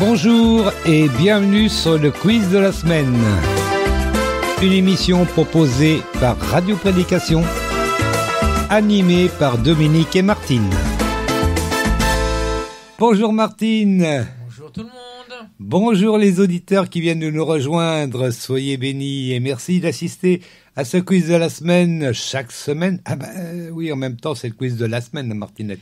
Bonjour et bienvenue sur le quiz de la semaine. Une émission proposée par Radio Prédication, animée par Dominique et Martine. Bonjour Martine. Bonjour tout le monde. Bonjour les auditeurs qui viennent de nous rejoindre. Soyez bénis et merci d'assister à ce quiz de la semaine chaque semaine. Oui, en même temps c'est le quiz de la semaine, Martinette.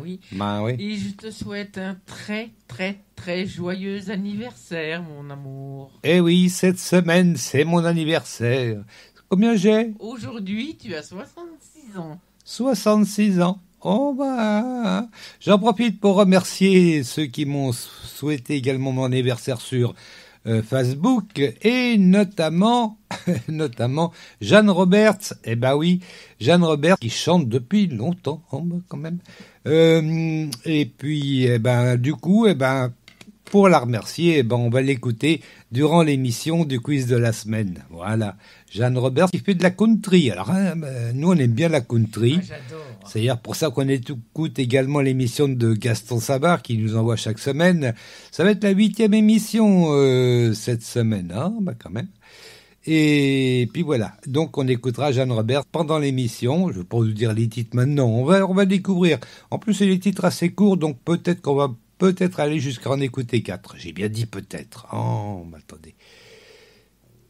Oui. Oui. Et je te souhaite un très joyeux anniversaire, mon amour. Eh oui, cette semaine, c'est mon anniversaire. Combien j'ai ? Aujourd'hui, tu as 66 ans. 66 ans. J'en profite pour remercier ceux qui m'ont souhaité également mon anniversaire sur Facebook et notamment Jeanne Roberts. Oui, Jeanne Roberts qui chante depuis longtemps quand même. Et puis du coup pour la remercier, on va l'écouter durant l'émission du quiz de la semaine. Voilà, Jeanne Roberts qui fait de la country. Alors nous on aime bien la country. J'adore. C'est d'ailleurs pour ça qu'on écoute également l'émission de Gaston Savard qui nous envoie chaque semaine. Ça va être la 8e émission cette semaine, quand même. Et puis voilà, donc on écoutera Jeanne Roberts pendant l'émission. Je ne vais pas vous dire les titres maintenant, on va découvrir. En plus c'est des titres assez courts, donc peut-être qu'on va aller jusqu'à en écouter 4. J'ai bien dit peut-être. Attendez.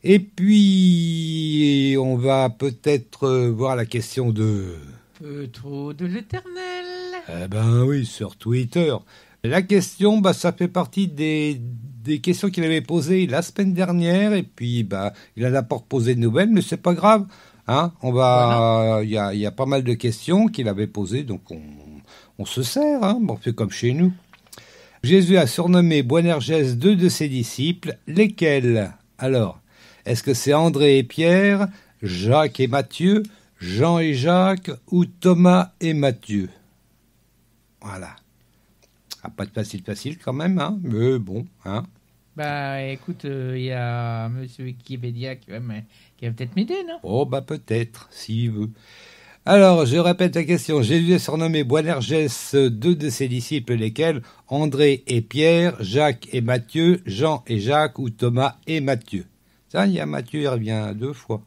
Et puis on va peut-être voir la question de... Trop de l'Éternel. Oui, sur Twitter. La question, ça fait partie des questions qu'il avait posées la semaine dernière, et puis il en a pas reposé de nouvelles, mais c'est pas grave. Il y a pas mal de questions qu'il avait posées, donc on se sert, on fait comme chez nous. Jésus a surnommé Boanerges 2 de ses disciples, lesquels ? Alors, est-ce que c'est André et Pierre, Jacques et Matthieu, Jean et Jacques, ou Thomas et Matthieu ? Voilà. Pas de facile quand même, mais bon, Écoute, il y a monsieur Wikipédia qui va peut-être m'aider, non ? Peut-être, s'il veut. Alors, je répète la question. Jésus est surnommé Boanerges 2 de ses disciples, lesquels ? André et Pierre, Jacques et Matthieu, Jean et Jacques, ou Thomas et Matthieu. Ça, il y a Matthieu, il revient 2 fois.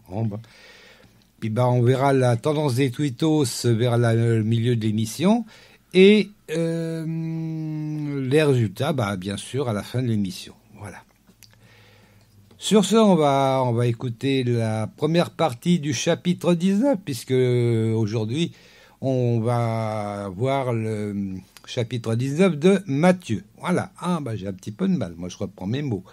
Puis on verra la tendance des tweetos vers le milieu de l'émission. Et les résultats, bien sûr, à la fin de l'émission. Voilà. Sur ce, on va écouter la première partie du chapitre 19, puisque aujourd'hui, on va voir le chapitre 19 de Matthieu. Voilà. J'ai un petit peu de mal. Moi, je reprends mes mots.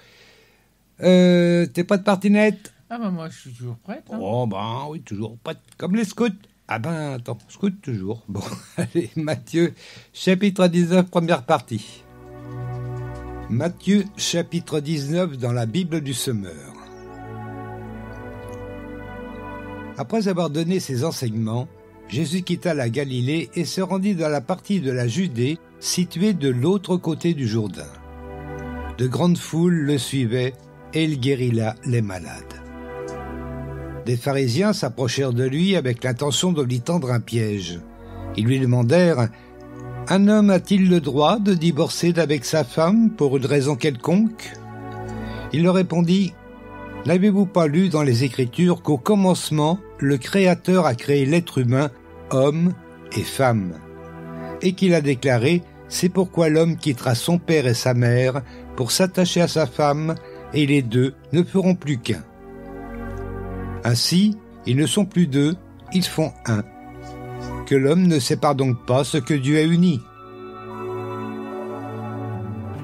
T'es prête, Martinette ? Moi, je suis toujours prête. Oui, toujours prête. Comme les scouts. Attends, scout toujours. Bon, allez, Matthieu, chapitre 19, première partie. Matthieu, chapitre 19, dans la Bible du Semeur. Après avoir donné ses enseignements, Jésus quitta la Galilée et se rendit dans la partie de la Judée située de l'autre côté du Jourdain. De grandes foules le suivaient et il guérit là les malades. Des pharisiens s'approchèrent de lui avec l'intention de lui tendre un piège. Ils lui demandèrent « Un homme a-t-il le droit de divorcer d'avec sa femme pour une raison quelconque ?» Il leur répondit « N'avez-vous pas lu dans les Écritures qu'au commencement, le Créateur a créé l'être humain, homme et femme, et qu'il a déclaré « C'est pourquoi l'homme quittera son père et sa mère pour s'attacher à sa femme, et les deux ne feront plus qu'un. » Ainsi, ils ne sont plus deux, ils font un. Que l'homme ne sépare donc pas ce que Dieu a uni.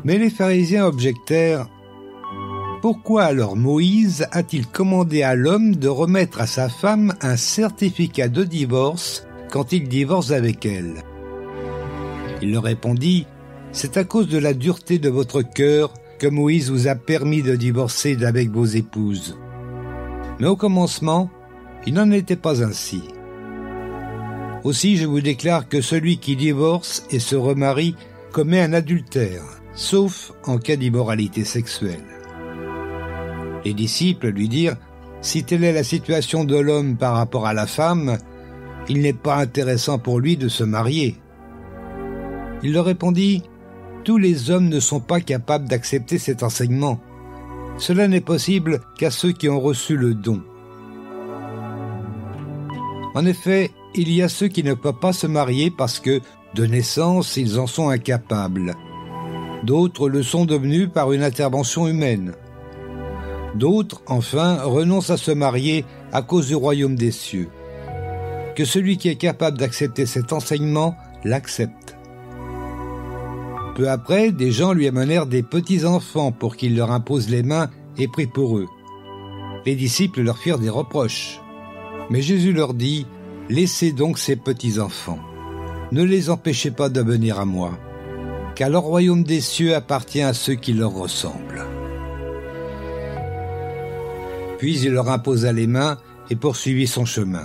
Mais les pharisiens objectèrent « Pourquoi alors Moïse a-t-il commandé à l'homme de remettre à sa femme un certificat de divorce quand il divorce avec elle ?» Il leur répondit « C'est à cause de la dureté de votre cœur que Moïse vous a permis de divorcer d'avec vos épouses. Mais au commencement, il n'en était pas ainsi. Aussi je vous déclare que celui qui divorce et se remarie commet un adultère, sauf en cas d'immoralité sexuelle. » Les disciples lui dirent « Si telle est la situation de l'homme par rapport à la femme, il n'est pas intéressant pour lui de se marier. » Il leur répondit « tous les hommes ne sont pas capables d'accepter cet enseignement. Cela n'est possible qu'à ceux qui ont reçu le don. En effet, il y a ceux qui ne peuvent pas se marier parce que, de naissance, ils en sont incapables. D'autres le sont devenus par une intervention humaine. D'autres, enfin, renoncent à se marier à cause du royaume des cieux. Que celui qui est capable d'accepter cet enseignement l'accepte. Peu après, des gens lui amenèrent des petits-enfants pour qu'il leur impose les mains et prie pour eux. Les disciples leur firent des reproches. Mais Jésus leur dit, « Laissez donc ces petits-enfants. Ne les empêchez pas de venir à moi, car le royaume des cieux appartient à ceux qui leur ressemblent. » Puis il leur imposa les mains et poursuivit son chemin.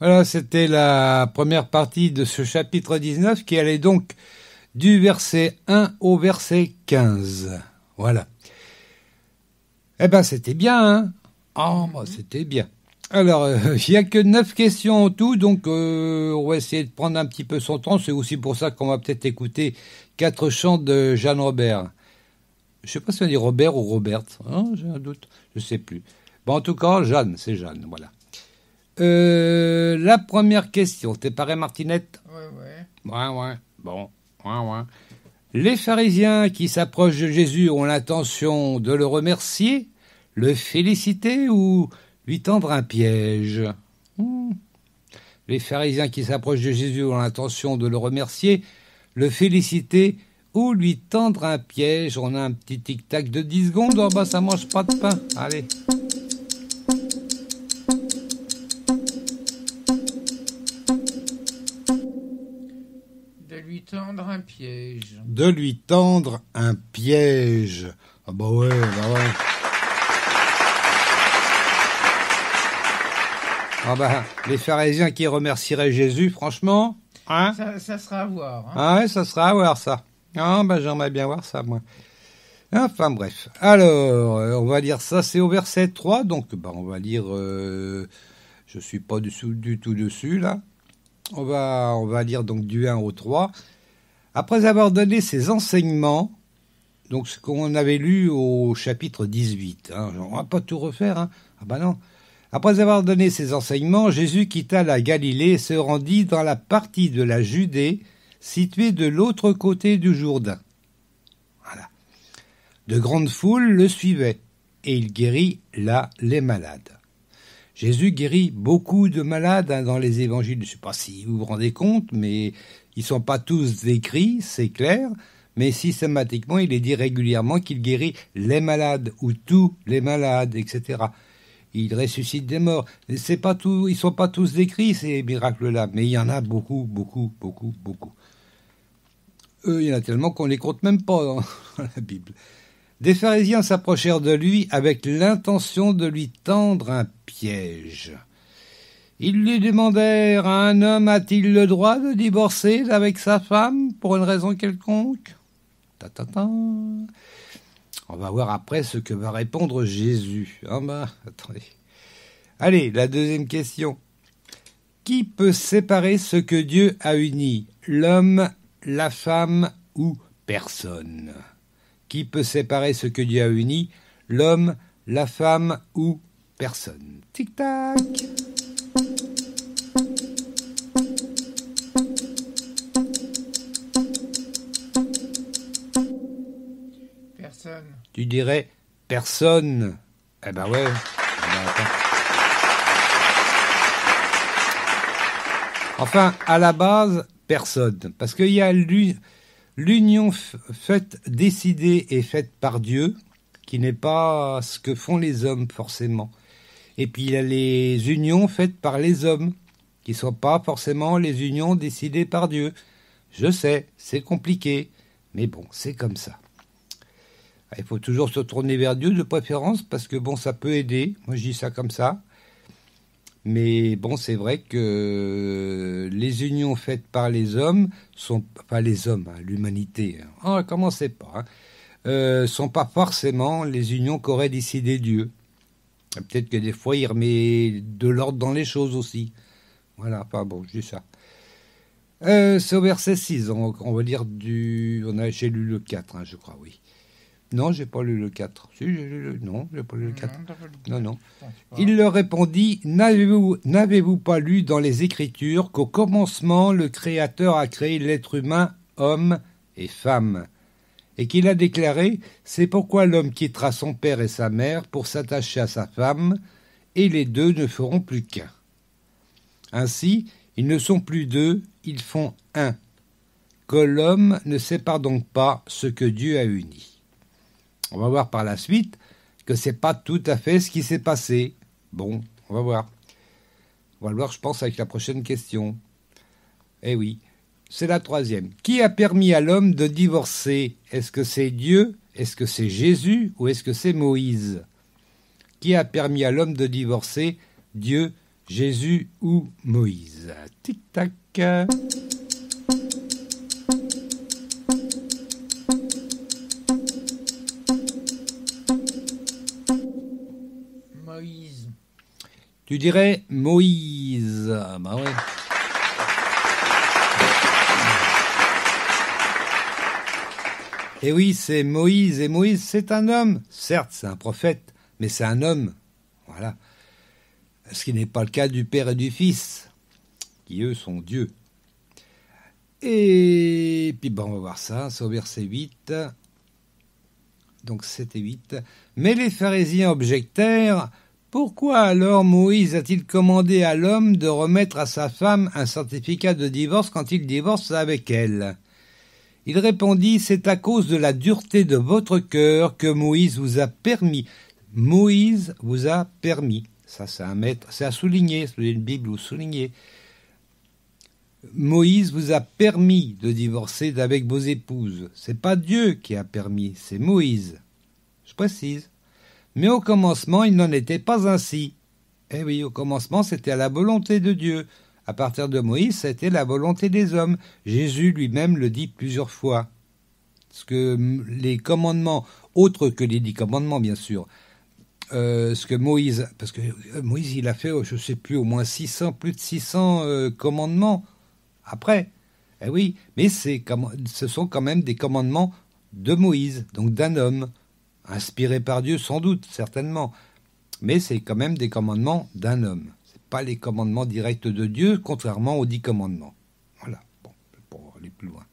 Voilà, c'était la première partie de ce chapitre 19 qui allait donc du verset 1 au verset 15. Voilà. Eh ben, c'était bien, hein? Ah, bah, c'était bien. Alors, il n'y a que 9 questions en tout, donc on va essayer de prendre un petit peu son temps. C'est aussi pour ça qu'on va peut-être écouter 4 chants de Jeanne Robert. Je ne sais pas si on dit Robert ou Robert, hein, j'ai un doute, je ne sais plus. Bon, en tout cas, Jeanne, c'est Jeanne, voilà. La première question, t'es paré, Martinette? Ouais, bon, ouais. Les pharisiens qui s'approchent de Jésus ont l'intention de le remercier, le féliciter ou lui tendre un piège? Les pharisiens qui s'approchent de Jésus ont l'intention de le remercier, le féliciter ou lui tendre un piège. On a un petit tic-tac de 10 secondes, oh bah ça mange pas de pain, allez. De lui tendre un piège. De lui tendre un piège. Ah bah ouais. Ah bah, les pharisiens qui remercieraient Jésus, franchement, hein? Ça sera à voir. Hein? Ah ouais, ça sera à voir, ça. Ah bah, j'aimerais bien voir ça, moi. Enfin, bref. Alors, on va lire ça, c'est au verset 3, donc bah, on va lire... je suis pas du tout dessus, là. On va lire donc du 1 au 3. Après avoir donné ses enseignements, donc ce qu'on avait lu au chapitre 18, hein, on va pas tout refaire, hein. Ah bah non. Après avoir donné ses enseignements, Jésus quitta la Galilée et se rendit dans la partie de la Judée située de l'autre côté du Jourdain. Voilà. De grandes foules le suivaient, et il guérit là les malades. Jésus guérit beaucoup de malades dans les évangiles. Je ne sais pas si vous vous rendez compte, mais ils ne sont pas tous décrits, c'est clair, mais systématiquement, il est dit régulièrement qu'il guérit les malades, ou tous les malades, etc. Il ressuscite des morts. C'est pas tout, ils ne sont pas tous décrits, ces miracles-là, mais il y en a beaucoup. Il y en a tellement qu'on ne les compte même pas dans la Bible. Des pharisiens s'approchèrent de lui avec l'intention de lui tendre un piège. Ils lui demandèrent, un homme a-t-il le droit de divorcer avec sa femme pour une raison quelconque? On va voir après ce que va répondre Jésus. Ah bah, attendez. Allez, la deuxième question. Qui peut séparer ce que Dieu a uni? L'homme, la femme ou personne? Qui peut séparer ce que Dieu a uni? L'homme, la femme ou personne? Tic-tac. Personne. Tu dirais personne. Eh ben ouais. Enfin, à la base, personne. Parce qu'il y a l'union faite, décidée et faite par Dieu, qui n'est pas ce que font les hommes forcément. Et puis il y a les unions faites par les hommes, qui ne sont pas forcément les unions décidées par Dieu. Je sais, c'est compliqué, mais bon, c'est comme ça. Il faut toujours se tourner vers Dieu de préférence, parce que bon, ça peut aider. Moi, je dis ça comme ça. Mais bon, c'est vrai que les unions faites par les hommes sont pas les hommes, hein, l'humanité. Oh, commencez pas. Sont pas forcément les unions qu'aurait décidé Dieu. Peut-être que des fois, il remet de l'ordre dans les choses aussi. Voilà, enfin bon, je dis ça. C'est au verset 6, on va lire j'ai lu le 4, hein, je crois, oui. Non, j'ai pas lu le 4. Si, j'ai lu le... Non, j'ai pas lu le 4. Non. Il leur répondit, n'avez-vous pas lu dans les Écritures qu'au commencement, le Créateur a créé l'être humain, homme et femme, et qu'il a déclaré, c'est pourquoi l'homme quittera son père et sa mère pour s'attacher à sa femme, et les deux ne feront plus qu'un. Ainsi, ils ne sont plus deux, ils font un. Que l'homme ne sépare donc pas ce que Dieu a uni. On va voir par la suite que c'est pas tout à fait ce qui s'est passé. Bon, on va voir. On va le voir, je pense, avec la prochaine question. Eh oui, c'est la 3e. Qui a permis à l'homme de divorcer? Est-ce que c'est Dieu? Est-ce que c'est Jésus? Ou est-ce que c'est Moïse? Qui a permis à l'homme de divorcer? Dieu, Jésus ou Moïse? Tic-tac. Moïse. Tu dirais Moïse. Bah ouais. Et oui, c'est Moïse. Et Moïse, c'est un homme. Certes, c'est un prophète, mais c'est un homme. Voilà. Ce qui n'est pas le cas du Père et du Fils, qui eux sont Dieu. Et puis on va voir ça, c'est au verset 8. Donc 7 et 8. Mais les pharisiens objectèrent, pourquoi alors Moïse a-t-il commandé à l'homme de remettre à sa femme un certificat de divorce quand il divorce avec elle? Il répondit, c'est à cause de la dureté de votre cœur que Moïse vous a permis. Moïse vous a permis. Ça, c'est à souligner, c'est une Bible où souligner. Moïse vous a permis de divorcer d'avec vos épouses. C'est pas Dieu qui a permis, c'est Moïse. Je précise. Mais au commencement, il n'en était pas ainsi. Eh oui, au commencement, c'était à la volonté de Dieu. À partir de Moïse, c'était la volonté des hommes. Jésus lui-même le dit plusieurs fois. Parce que les commandements, autres que les 10 commandements, bien sûr, ce que Moïse, parce que Moïse, il a fait, je ne sais plus, au moins plus de 600 commandements après. Eh oui, mais ce sont quand même des commandements de Moïse, donc d'un homme, inspiré par Dieu sans doute, certainement. Mais c'est quand même des commandements d'un homme. Ce n'est pas les commandements directs de Dieu, contrairement aux 10 commandements. Voilà, bon, pour aller plus loin.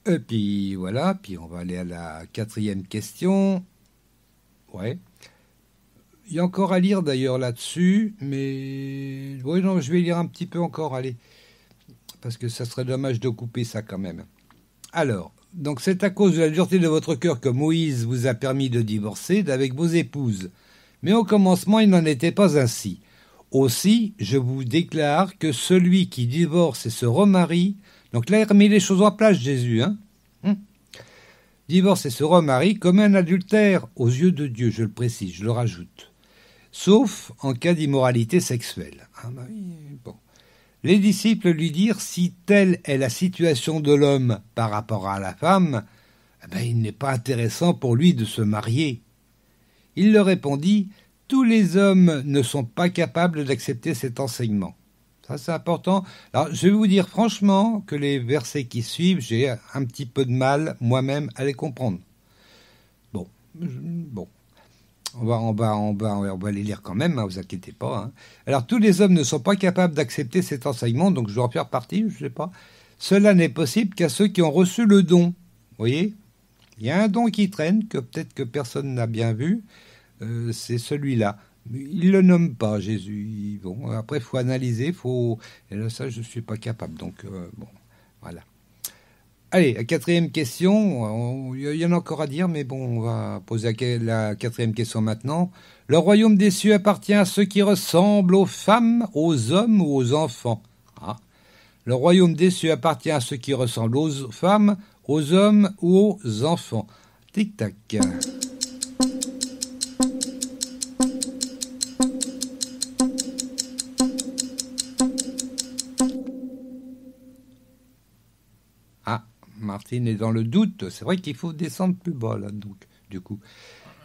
Et puis voilà, puis on va aller à la 4e question. Ouais. Il y a encore à lire d'ailleurs là-dessus, mais oui, non, je vais lire un petit peu encore, allez, parce que ça serait dommage de couper ça quand même. Alors, donc c'est à cause de la dureté de votre cœur que Moïse vous a permis de divorcer d'avec vos épouses. Mais au commencement, il n'en était pas ainsi. Aussi, je vous déclare que celui qui divorce et se remarie, donc là, il remet les choses en place, Jésus, divorce et se remarie comme un adultère aux yeux de Dieu, je le précise, je le rajoute. Sauf en cas d'immoralité sexuelle. Ah bah oui, bon. Les disciples lui dirent, si telle est la situation de l'homme par rapport à la femme, eh ben, il n'est pas intéressant pour lui de se marier. Il leur répondit, tous les hommes ne sont pas capables d'accepter cet enseignement. Ça, c'est important. Alors, je vais vous dire franchement que les versets qui suivent, j'ai un petit peu de mal moi-même à les comprendre. Bon. On va les lire quand même, vous inquiétez pas. Hein. Alors, tous les hommes ne sont pas capables d'accepter cet enseignement, donc je dois en faire partie, je sais pas. Cela n'est possible qu'à ceux qui ont reçu le don. Vous voyez ? Il y a un don qui traîne, que peut-être que personne n'a bien vu, c'est celui-là. Il le nomme pas, Jésus. Bon, après, il faut analyser, et là, ça, je ne suis pas capable. Donc, bon, voilà. Allez, la 4e question. Il y en a encore à dire, mais bon, on va poser la 4e question maintenant. Le royaume des cieux appartient à ceux qui ressemblent aux femmes, aux hommes ou aux enfants. Ah. Le royaume des cieux appartient à ceux qui ressemblent aux femmes, aux hommes ou aux enfants. Tic-tac. Martine est dans le doute. C'est vrai qu'il faut descendre plus bas, là, donc, du coup.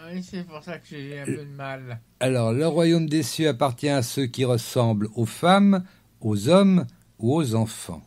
Oui, c'est pour ça que j'ai un peu de mal. Alors, le royaume des cieux appartient à ceux qui ressemblent aux femmes, aux hommes ou aux enfants.